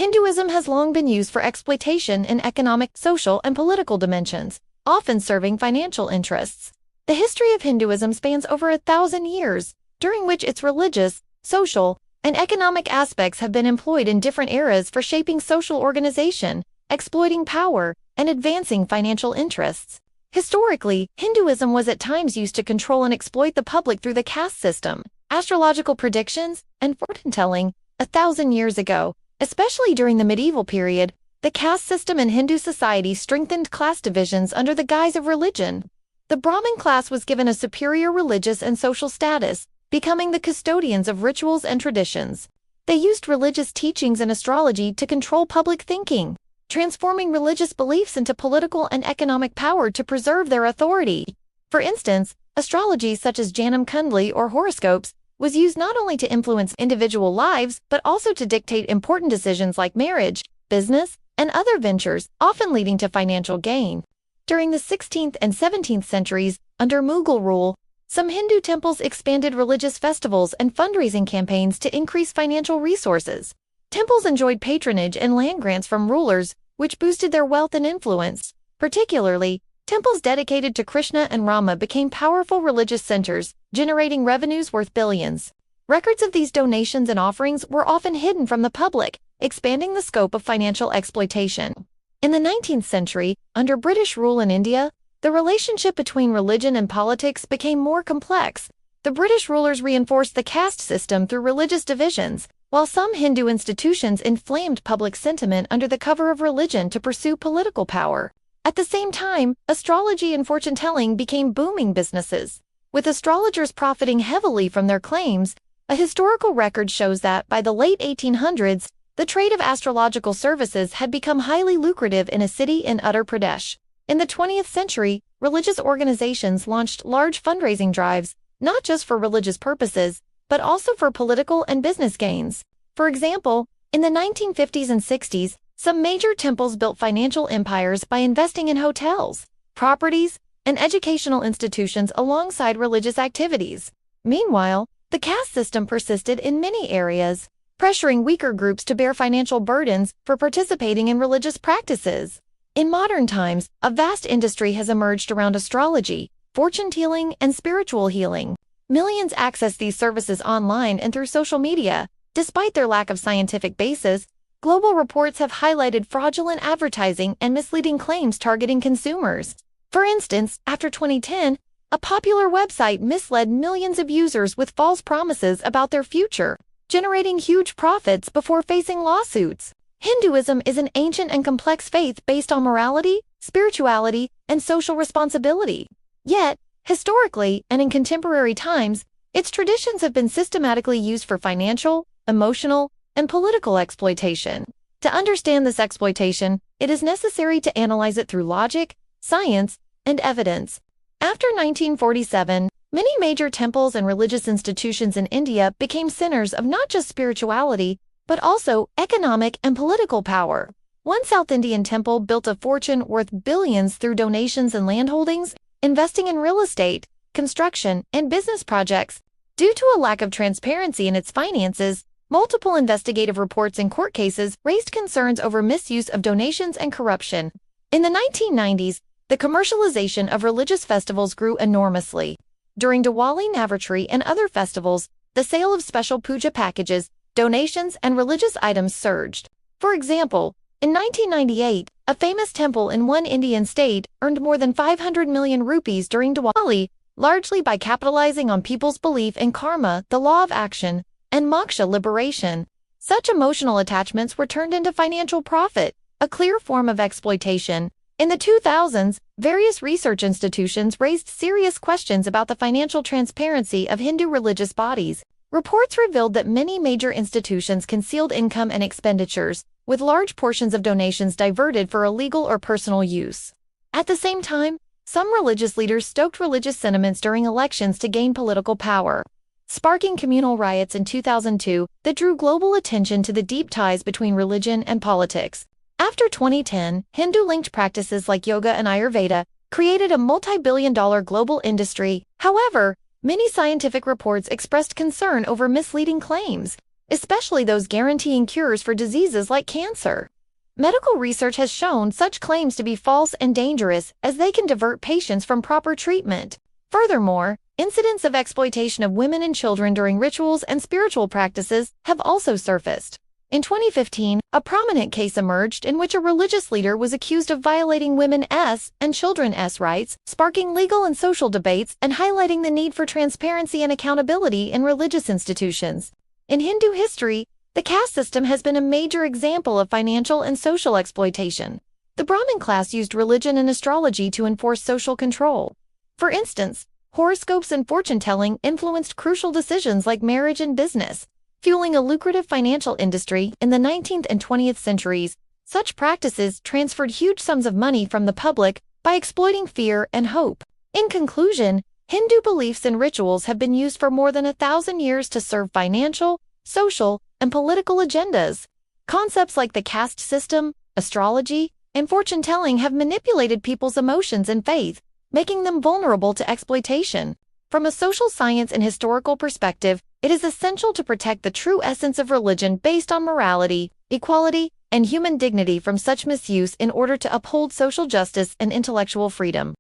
Hinduism has long been used for exploitation in economic, social, and political dimensions, often serving financial interests. The history of Hinduism spans over 1,000 years, during which its religious, social, and economic aspects have been employed in different eras for shaping social organization, exploiting power, and advancing financial interests. Historically, Hinduism was at times used to control and exploit the public through the caste system, astrological predictions, and fortune-telling. 1,000 years ago, especially during the medieval period, the caste system in Hindu society strengthened class divisions under the guise of religion. The Brahmin class was given a superior religious and social status, becoming the custodians of rituals and traditions. They used religious teachings and astrology to control public thinking, transforming religious beliefs into political and economic power to preserve their authority. For instance, astrology such as Janam Kundli or horoscopes was used not only to influence individual lives but also to dictate important decisions like marriage, business, and other ventures, often leading to financial gain. During the 16th and 17th centuries, under Mughal rule, some Hindu temples expanded religious festivals and fundraising campaigns to increase financial resources. Temples enjoyed patronage and land grants from rulers, which boosted their wealth and influence. Particularly, temples dedicated to Krishna and Rama became powerful religious centers, generating revenues worth billions. Records of these donations and offerings were often hidden from the public, expanding the scope of financial exploitation. In the 19th century, under British rule in India, the relationship between religion and politics became more complex. The British rulers reinforced the caste system through religious divisions, while some Hindu institutions inflamed public sentiment under the cover of religion to pursue political power. At the same time, astrology and fortune-telling became booming businesses, with astrologers profiting heavily from their claims. A historical record shows that, by the late 1800s, the trade of astrological services had become highly lucrative in a city in Uttar Pradesh. In the 20th century, religious organizations launched large fundraising drives, not just for religious purposes, but also for political and business gains. For example, in the 1950s and 60s, some major temples built financial empires by investing in hotels, properties, and educational institutions alongside religious activities. Meanwhile, the caste system persisted in many areas, pressuring weaker groups to bear financial burdens for participating in religious practices. In modern times, a vast industry has emerged around astrology, fortune-telling, and spiritual healing. Millions access these services online and through social media. Despite their lack of scientific basis, global reports have highlighted fraudulent advertising and misleading claims targeting consumers. For instance, after 2010, a popular website misled millions of users with false promises about their future, generating huge profits before facing lawsuits. Hinduism is an ancient and complex faith based on morality, spirituality, and social responsibility. Yet, historically and in contemporary times, its traditions have been systematically used for financial, emotional, and political exploitation. To understand this exploitation, it is necessary to analyze it through logic, science, and evidence. After 1947, many major temples and religious institutions in India became centers of not just spirituality, but also economic and political power. One South Indian temple built a fortune worth billions through donations and landholdings, investing in real estate, construction, and business projects. Due to a lack of transparency in its finances, multiple investigative reports and court cases raised concerns over misuse of donations and corruption. In the 1990s, the commercialization of religious festivals grew enormously. During Diwali, Navratri, and other festivals, the sale of special puja packages, donations, and religious items surged. For example, in 1998, a famous temple in one Indian state earned more than 500 million rupees during Diwali, largely by capitalizing on people's belief in karma, the law of action, and moksha liberation. Such emotional attachments were turned into financial profit, a clear form of exploitation. In the 2000s, various research institutions raised serious questions about the financial transparency of Hindu religious bodies. Reports revealed that many major institutions concealed income and expenditures, with large portions of donations diverted for illegal or personal use. At the same time, some religious leaders stoked religious sentiments during elections to gain political power, sparking communal riots in 2002 that drew global attention to the deep ties between religion and politics. After 2010, Hindu-linked practices like yoga and Ayurveda created a multi-billion-dollar global industry. However, many scientific reports expressed concern over misleading claims. especially those guaranteeing cures for diseases like cancer. Medical research has shown such claims to be false and dangerous, as they can divert patients from proper treatment. Furthermore, incidents of exploitation of women and children during rituals and spiritual practices have also surfaced. In 2015, a prominent case emerged in which a religious leader was accused of violating women's and children's rights, sparking legal and social debates and highlighting the need for transparency and accountability in religious institutions. In Hindu history, the caste system has been a major example of financial and social exploitation. The Brahmin class used religion and astrology to enforce social control. For instance, horoscopes and fortune-telling influenced crucial decisions like marriage and business, fueling a lucrative financial industry in the 19th and 20th centuries. Such practices transferred huge sums of money from the public by exploiting fear and hope. In conclusion, Hindu beliefs and rituals have been used for more than 1,000 years to serve financial, social, and political agendas. Concepts like the caste system, astrology, and fortune-telling have manipulated people's emotions and faith, making them vulnerable to exploitation. From a social science and historical perspective, it is essential to protect the true essence of religion based on morality, equality, and human dignity from such misuse in order to uphold social justice and intellectual freedom.